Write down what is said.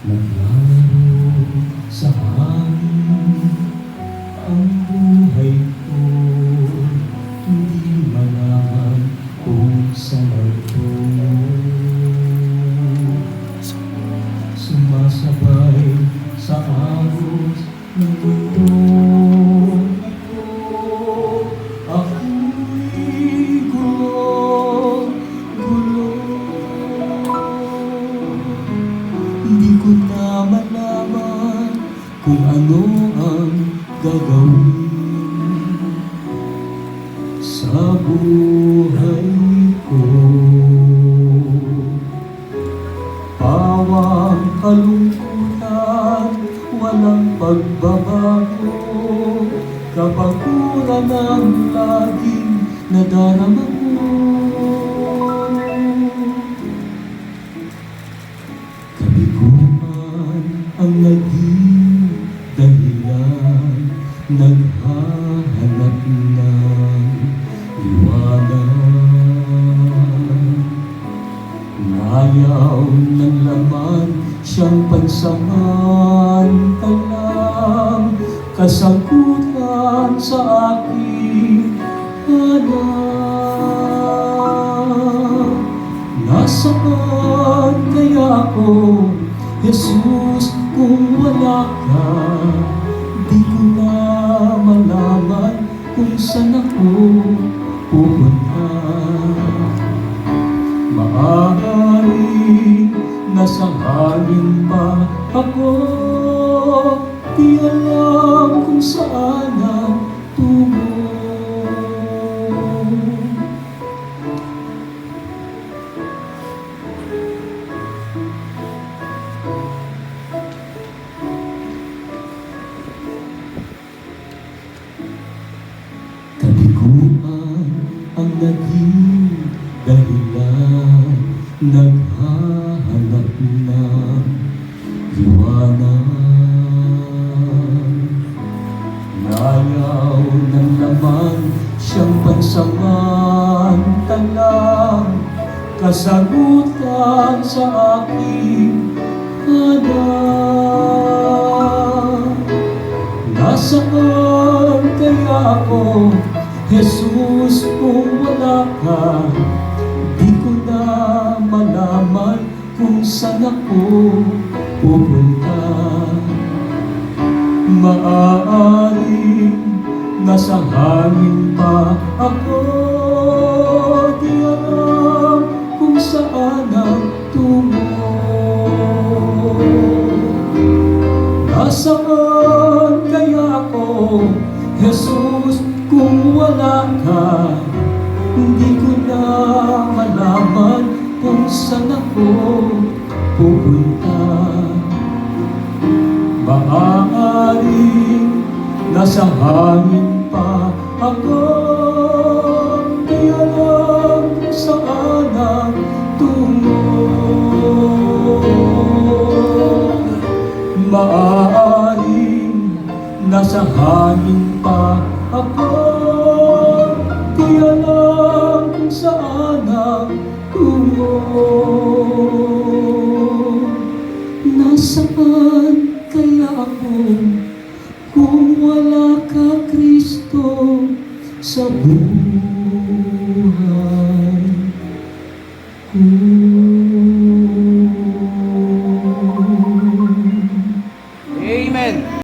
Naglalaro sa hangin ang buhay ko, hindi malaman kung saan magtungo. Sumasabay sa agos ng mundo ito, ako'y gulo. Hindi ko na malaman kung ano ang gagawin sa buhay ko. Pawang kalungkutan, walang pagbabago, kapaguran ang laging nadarama ko. Kabiguan ang naging dahilan, naghahanap ng liwanag. Nayaw ng laman siyang pansamantalang kasagutan sa aking hanap. Nasaan kaya ako, Jesus, kung wala ka? Di ko na malaman kung saan ako pupunta. Maaaring nasa hangin pa ako, di alam kung saan ang tungo. Kabiguan ang naging dahilan, naghahanap ng liwanag. Nayaw ng laman siyang pansamantalang kasagutan sa aking hanap. Nasaan kaya ako, Jesus, kung wala ka? Di ko na malaman kung saan ako pupunta. Maaaring nasa hangin pa ako, di alam kung saan ang tungo. Nasaan kaya ako, Jesus, kung wala ka? Hindi ko na malaman kung saan ako pupunta. Maaaring nasa hangin pa ako, di alam kung saan ang tungo. Maaaring nasa hangin